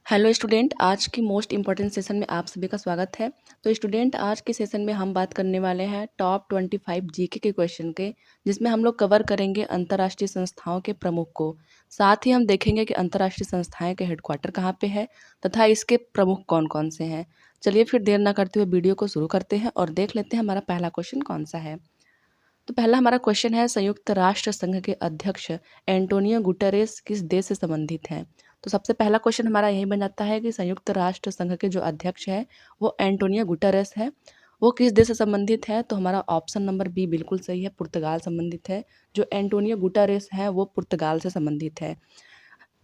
Hello student, आज की most important session में आप सभी का स्वागत है। तो स्टूडेंट, आज के सेशन में हम बात करने वाले हैं टॉप 25 जीके के क्वेश्चन के, जिसमें हम लोग कवर करेंगे अंतर्राष्ट्रीय संस्थाओं के प्रमुख को। साथ ही हम देखेंगे कि अंतर्राष्ट्रीय संस्थाएं के हेडक्वार्टर कहाँ पे है तथा इसके प्रमुख कौन कौन से हैं। चलिए फिर देर ना करते हुए वीडियो को शुरू करते हैं और देख लेते हैं हमारा पहला क्वेश्चन कौन सा है। तो पहला हमारा क्वेश्चन है, संयुक्त राष्ट्र संघ के अध्यक्ष एंटोनियो गुटेरेस किस देश से संबंधित हैं। तो सबसे पहला क्वेश्चन हमारा यही बन जाता है कि संयुक्त राष्ट्र संघ के जो अध्यक्ष हैं वो एंटोनियो गुटेरेस है। वो किस देश से संबंधित है, तो हमारा ऑप्शन नंबर बी बिल्कुल सही है, पुर्तगाल संबंधित है। जो एंटोनियो गुटेरेस है वो पुर्तगाल से संबंधित है।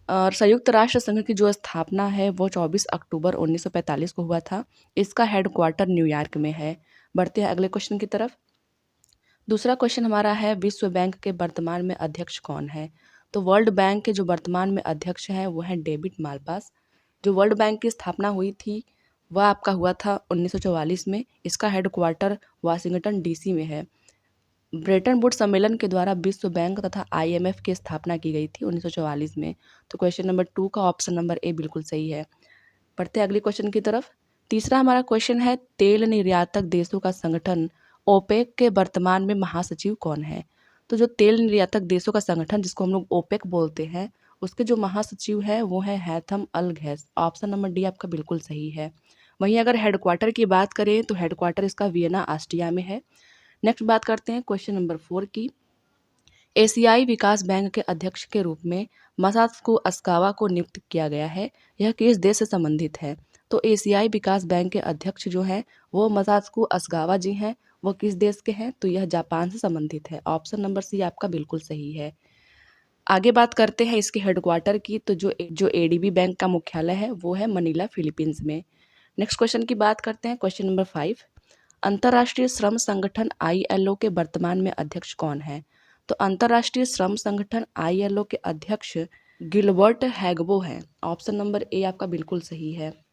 और संयुक्त राष्ट्र संघ की जो स्थापना है वो 24 अक्टूबर 1945 को हुआ था। इसका हेडक्वार्टर न्यूयॉर्क में है। बढ़ते हैं अगले क्वेश्चन की तरफ। दूसरा क्वेश्चन हमारा है, विश्व बैंक के वर्तमान में अध्यक्ष कौन है। तो वर्ल्ड बैंक के जो वर्तमान में अध्यक्ष हैं वो है डेविड मालपास। जो वर्ल्ड बैंक की स्थापना हुई थी वह आपका हुआ था 1944 में। इसका हेडक्वार्टर वाशिंगटन डीसी में है। ब्रेटन वुड्स सम्मेलन के द्वारा विश्व बैंक तथा आईएमएफ की स्थापना की गई थी 1944 में। तो क्वेश्चन नंबर 2 का ऑप्शन नंबर ए बिल्कुल सही है। बढ़ते हैं अगले क्वेश्चन की तरफ। तीसरा हमारा क्वेश्चन है, तेल निर्यातक देशों का संगठन ओपेक के वर्तमान में महासचिव कौन है। तो जो तेल निर्यातक देशों का संगठन जिसको हम लोग ओपेक बोलते हैं, उसके जो महासचिव है वो है हैथम अल घैस। ऑप्शन नंबर डी आपका बिल्कुल सही है। वहीं अगर हेडक्वार्टर की बात करें तो हेडक्वार्टर इसका वियना ऑस्ट्रिया में है। नेक्स्ट बात करते हैं क्वेश्चन नंबर 4 की। एशियाई विकास बैंक के अध्यक्ष के रूप में मसात्सु अस्कावा को नियुक्त किया गया है। यह किस देश से संबंधित है। तो एशियाई विकास बैंक के अध्यक्ष जो हैं वो मसात्सु अस्कावा जी हैं। वो किस देश के हैं, तो यह जापान से संबंधित है। ऑप्शन नंबर सी आपका बिल्कुल सही है। आगे बात करते हैं इसके हेडक्वार्टर की। तो जो एडीबी बैंक का मुख्यालय है वो है मनीला, फिलीपींस में। नेक्स्ट क्वेश्चन की बात करते हैं, क्वेश्चन नंबर 5। अंतर्राष्ट्रीय श्रम संगठन आईएलओ के वर्तमान में अध्यक्ष कौन है। तो अंतर्राष्ट्रीय श्रम संगठन आईएलओ के अध्यक्ष गिलबर्ट हैगबो हैं। ऑप्शन नंबर ए आपका बिल्कुल सही है।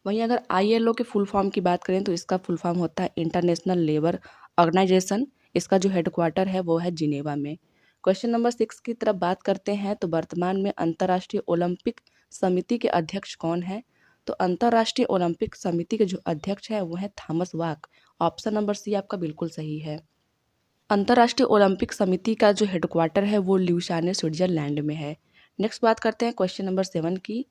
वहीं अगर आईएलओ के फुल फॉर्म की बात करें तो इसका फुल फॉर्म होता है इंटरनेशनल लेबर ऑर्गेनाइजेशन। इसका जो हेडक्वार्टर है वो है जिनेवा में। क्वेश्चन नंबर 6 की तरफ बात करते हैं। तो वर्तमान में अंतर्राष्ट्रीय ओलंपिक समिति के अध्यक्ष कौन है। तो अंतर्राष्ट्रीय ओलंपिक समिति के जो अध्यक्ष है वो है थॉमस वाक। ऑप्शन नंबर सी आपका बिल्कुल सही है। अंतर्राष्ट्रीय ओलंपिक समिति का जो हेडक्वार्टर है वो ल्यूसाने, स्विट्जरलैंड में है। नेक्स्ट बात करते हैं क्वेश्चन नंबर 7 की।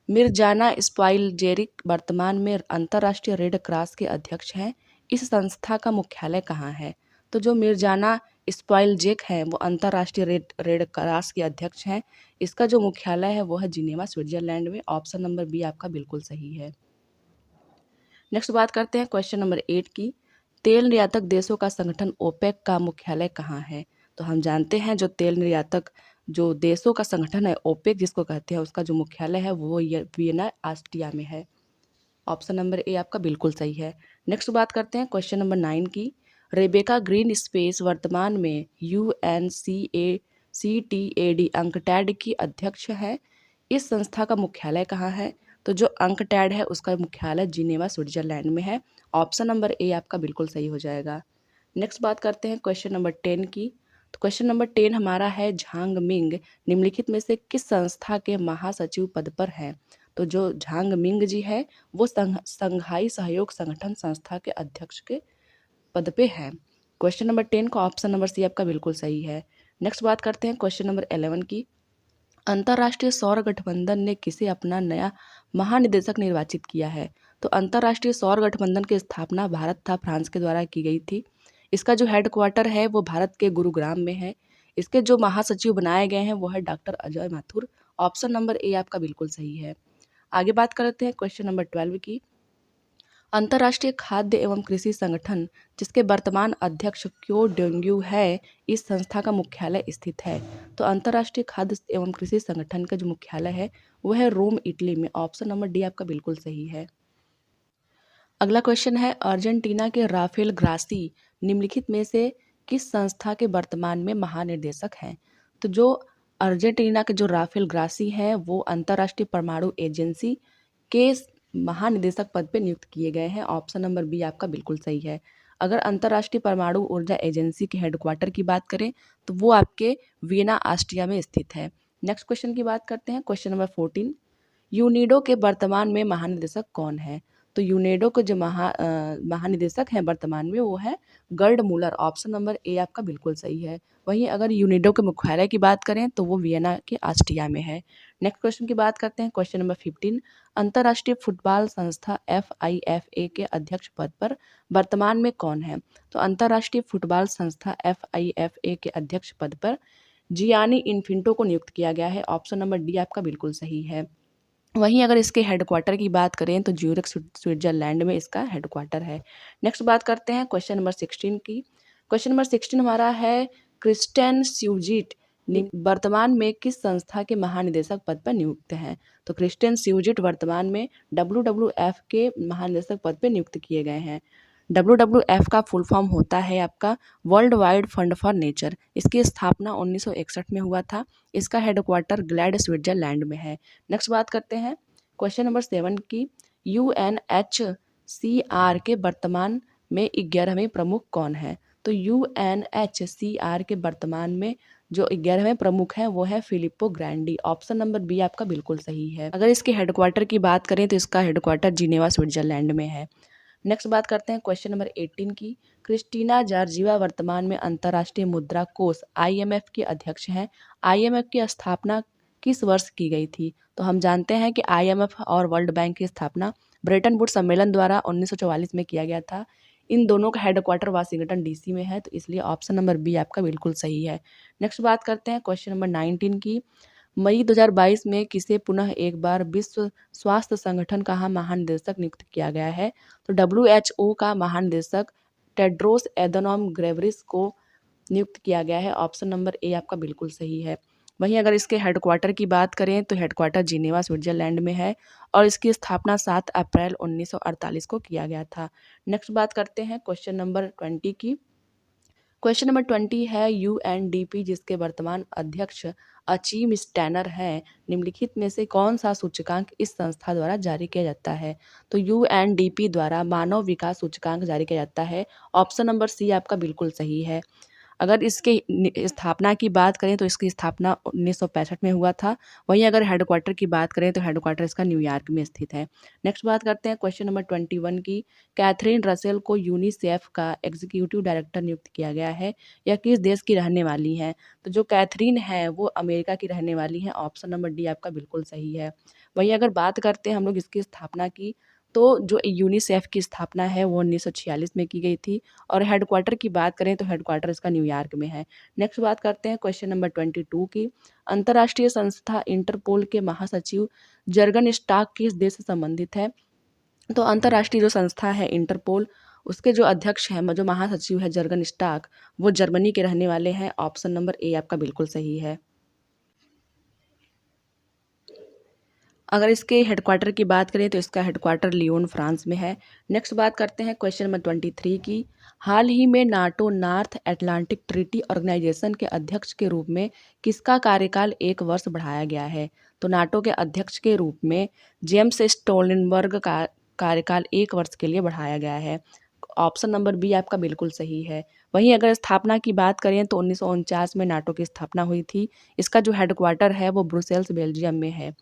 मिर्जाना स्पाइलजेरिक वर्तमान में अंतर्राष्ट्रीय रेड क्रॉस के अध्यक्ष हैं। इस संस्था का मुख्यालय कहाँ है। तो जो मिर्जाना स्पाइलजेक है वो अंतर्राष्ट्रीय रेड क्रॉस के अध्यक्ष हैं। इसका जो मुख्यालय है वो है जिनेवा, स्विट्जरलैंड में। ऑप्शन नंबर बी आपका बिल्कुल सही है। नेक्स्ट बात करते हैं क्वेश्चन नंबर 8 की। तेल निर्यातक देशों का संगठन ओपेक का मुख्यालय कहाँ है। तो हम जानते हैं जो तेल निर्यातक जो देशों का संगठन है ओपेक जिसको कहते हैं, उसका जो मुख्यालय है वो वियना, ऑस्ट्रिया में है। ऑप्शन नंबर ए आपका बिल्कुल सही है। नेक्स्ट बात करते हैं क्वेश्चन नंबर 9 की। रेबेका ग्रीन स्पेस वर्तमान में UNCTAD अंकटैड की अध्यक्ष है। इस संस्था का मुख्यालय कहाँ है। तो जो अंकटैड है उसका मुख्यालय जिनेवा, स्विट्जरलैंड में है। ऑप्शन नंबर ए आपका बिल्कुल सही हो जाएगा। नेक्स्ट बात करते हैं क्वेश्चन नंबर 10 की। तो क्वेश्चन नंबर 10 हमारा है, झांग मिंग निम्नलिखित में से किस संस्था के महासचिव पद पर हैं। तो जो झांग मिंग जी है वो संघाई सहयोग संगठन संस्था के अध्यक्ष के पद पे हैं। क्वेश्चन नंबर 10 का ऑप्शन नंबर सी आपका बिल्कुल सही है। नेक्स्ट बात करते हैं क्वेश्चन नंबर 11 की। अंतर्राष्ट्रीय सौर गठबंधन ने किसे अपना नया महानिदेशक निर्वाचित किया है। तो अंतर्राष्ट्रीय सौर गठबंधन की स्थापना भारत तथा फ्रांस के द्वारा की गई थी। इसका जो हेडक्वार्टर है वो भारत के गुरुग्राम में है। इसके जो महासचिव बनाए गए हैं वो है doctor Ajay Mathur. Option number A आपका बिल्कुल सही है। आगे बात करते हैं क्वेश्चन नंबर 12 की। अंतर्राष्ट्रीय खाद्य एवं कृषि संगठन जिसके वर्तमान अध्यक्ष क्यो डेंग्यू है, इस संस्था का मुख्यालय स्थित है। तो अंतर्राष्ट्रीय खाद्य एवं कृषि संगठन का जो मुख्यालय है वो है रोम, इटली में। ऑप्शन नंबर डी आपका बिल्कुल सही है। अगला क्वेश्चन है, अर्जेंटीना के राफेल ग्रासी निम्नलिखित में से किस संस्था के वर्तमान में महानिदेशक हैं। तो जो अर्जेंटीना के जो राफेल ग्रासी हैं वो अंतर्राष्ट्रीय परमाणु एजेंसी के महानिदेशक पद पे नियुक्त किए गए हैं। ऑप्शन नंबर बी आपका बिल्कुल सही है। अगर अंतर्राष्ट्रीय परमाणु ऊर्जा एजेंसी के हेडक्वार्टर की बात करें तो वो आपके वियना, ऑस्ट्रिया में स्थित है। नेक्स्ट क्वेश्चन की बात करते हैं, क्वेश्चन नंबर 14। यूनिडो के वर्तमान में महानिदेशक कौन है? तो यूनेडो के जो महानिदेशक हैं वर्तमान में वो है गर्ड मूलर। ऑप्शन नंबर ए आपका बिल्कुल सही है। वहीं अगर यूनिडो के मुख्यालय की बात करें तो वो वियना के ऑस्ट्रिया में है। नेक्स्ट क्वेश्चन की बात करते हैं, क्वेश्चन नंबर 15। अंतर्राष्ट्रीय फुटबॉल संस्था FIFA के अध्यक्ष पद पर वर्तमान में कौन है? तो अंतर्राष्ट्रीय फुटबॉल संस्था FIFA के अध्यक्ष पद पर जियानी इन्फिंटो को नियुक्त किया गया है। ऑप्शन नंबर डी आपका बिल्कुल सही है। वहीं अगर इसके हेडक्वार्टर की बात करें तो ज्यूरिख स्विट्जरलैंड में इसका हेडक्वार्टर है। नेक्स्ट बात करते हैं क्वेश्चन नंबर 16 की। क्वेश्चन नंबर 16 हमारा है क्रिस्टियन स्यूजिट वर्तमान में किस संस्था के महानिदेशक पद पर नियुक्त हैं? तो क्रिस्टियन स्यूजिट वर्तमान में WWF के महानिदेशक पद पर नियुक्त किए गए हैं। WWF का फुल फॉर्म होता है आपका world wide fund for nature. इसकी स्थापना 1961 में हुआ था। इसका हेडक्वार्टर ग्लैड स्विट्जरलैंड में है। नेक्स्ट बात करते हैं क्वेश्चन नंबर 7 की। UNHCR के वर्तमान में 11वें प्रमुख कौन है? तो UNHCR के वर्तमान में जो 11वें प्रमुख हैं वो है फिलिप्पो ग्रैंडी। ऑप्शन नंबर बी आपका बिल्कुल सही है। अगर इसके हेडक्वार्टर की बात करें तो इसका हेडक्वार्टर जिनेवा स्विट्जरलैंड में है। नेक्स्ट बात करते हैं क्वेश्चन नंबर 18 की। क्रिस्टीना जॉर्जिवा वर्तमान में अंतर्राष्ट्रीय मुद्रा कोष IMF की अध्यक्ष हैं। IMF की स्थापना किस वर्ष की गई थी? तो हम जानते हैं कि IMF और वर्ल्ड बैंक की स्थापना ब्रेटन वुड्स सम्मेलन द्वारा 1944 में किया गया था। इन दोनों का हेडक्वार्टर वाशिंगटन DC में है, तो इसलिए ऑप्शन नंबर बी आपका बिल्कुल सही है। नेक्स्ट बात करते हैं क्वेश्चन नंबर 19 की। मई 2022 में किसे पुनः एक बार विश्व स्वास्थ्य संगठन का महानिदेशक नियुक्त किया गया है? तो WHO का महानिदेशक टेड्रोस एधनॉम घेब्रेयेसस को नियुक्त किया गया है। ऑप्शन नंबर ए आपका बिल्कुल सही है। वहीं अगर इसके हेडक्वार्टर की बात करें तो हेडक्वार्टर जिनेवा स्विट्जरलैंड में है और इसकी स्थापना 7 अप्रैल 1948 को किया गया था। नेक्स्ट बात करते हैं क्वेश्चन नंबर 20 की। क्वेश्चन नंबर 20 है UNDP जिसके वर्तमान अध्यक्ष अचीम स्टैनर हैं, निम्नलिखित में से कौन सा सूचकांक इस संस्था द्वारा जारी किया जाता है? तो UNDP द्वारा मानव विकास सूचकांक जारी किया जाता है। ऑप्शन नंबर सी आपका बिल्कुल सही है। अगर इसके स्थापना की बात करें तो इसकी स्थापना 1965 में हुआ था। वहीं अगर हेडक्वार्टर की बात करें तो हेडक्वार्टर इसका न्यूयॉर्क में स्थित है। नेक्स्ट बात करते हैं क्वेश्चन नंबर 21 की। कैथरीन रसेल को यूनिसेफ का एग्जीक्यूटिव डायरेक्टर नियुक्त किया गया है। यह किस देश की रहने वाली हैं? तो जो कैथरीन है वो अमेरिका की रहने वाली हैं। ऑप्शन नंबर डी आपका बिल्कुल सही है। वहीं अगर बात करते हैं हम लोग इसकी स्थापना की, तो जो यूनिसेफ की स्थापना है वो 1946 में की गई थी और हेडक्वार्टर की बात करें तो हेडक्वार्टर इसका न्यूयॉर्क में है। नेक्स्ट बात करते हैं क्वेश्चन नंबर 22 की। अंतर्राष्ट्रीय संस्था इंटरपोल के महासचिव जर्गन स्टाक किस देश से संबंधित है? तो अंतर्राष्ट्रीय जो संस्था है इंटरपोल, उसके जो अध्यक्ष हैं, जो महासचिव है जर्गन स्टाक, वो जर्मनी के रहने वाले हैं। ऑप्शन नंबर ए आपका बिल्कुल सही है। अगर इसके हेडक्वार्टर की बात करें तो इसका हेडक्वार्टर लियोन फ्रांस में है। नेक्स्ट बात करते हैं क्वेश्चन नंबर 23 की। हाल ही में NATO North Atlantic Treaty Organisation के अध्यक्ष के रूप में किसका कार्यकाल 1 वर्ष बढ़ाया गया है? तो नाटो के अध्यक्ष के रूप में जेम्स स्टोल्टनबर्ग का कार्यकाल 1 वर्ष के लिए बढ़ाया गया है। ऑप्शन नंबर बी आपका बिल्कुल सही है। वहीं अगर स्थापना की बात करें तो 1949 में नाटो की स्थापना हुई थी। इसका जो हेडक्वार्टर है वो ब्रुसेल्स बेल्जियम में है।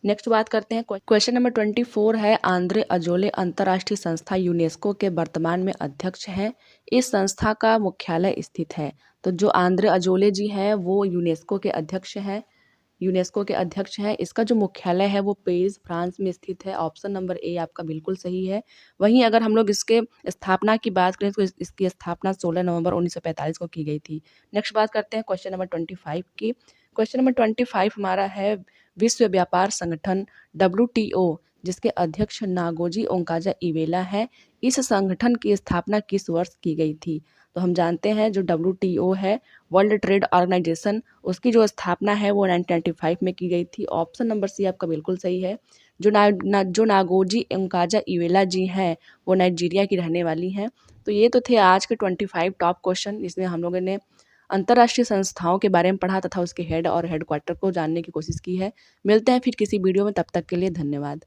नेक्स्ट बात करते हैं क्वेश्चन नंबर 24 है। आंद्रे अजोले अंतर्राष्ट्रीय संस्था यूनेस्को के वर्तमान में अध्यक्ष हैं। इस संस्था का मुख्यालय स्थित है। तो जो आंद्रे अजोले जी हैं वो यूनेस्को के अध्यक्ष हैं। इसका जो मुख्यालय है वो पेरिस फ्रांस में स्थित है। ऑप्शन नंबर ए आपका बिल्कुल सही है। वहीं अगर हम लोग इसके स्थापना की बात करें तो इसकी स्थापना 16 नवंबर 1945 को की गई थी। नेक्स्ट बात करते हैं क्वेश्चन नंबर 25 की। क्वेश्चन नंबर 25 हमारा है विश्व व्यापार संगठन WTO जिसके अध्यक्ष नागोजी ओंकाजा इवेला है। इस संगठन की स्थापना किस वर्ष की गई थी? तो हम जानते हैं जो WTO है वर्ल्ड ट्रेड ऑर्गेनाइजेशन, उसकी जो स्थापना है वो 1995 में की गई थी। ऑप्शन नंबर सी आपका बिल्कुल सही है। जो नागोजी ओंकाजा इवेला जी हैं वो नाइजीरिया की रहने वाली हैं। तो ये तो थे आज के 25 टॉप क्वेश्चन। इसमें हम लोगों ने अंतर्राष्ट्रीय संस्थाओं के बारे में पढ़ा तथा उसके हेड और हेडक्वार्टर को जानने की कोशिश की है। मिलते हैं फिर किसी वीडियो में, तब तक के लिए धन्यवाद।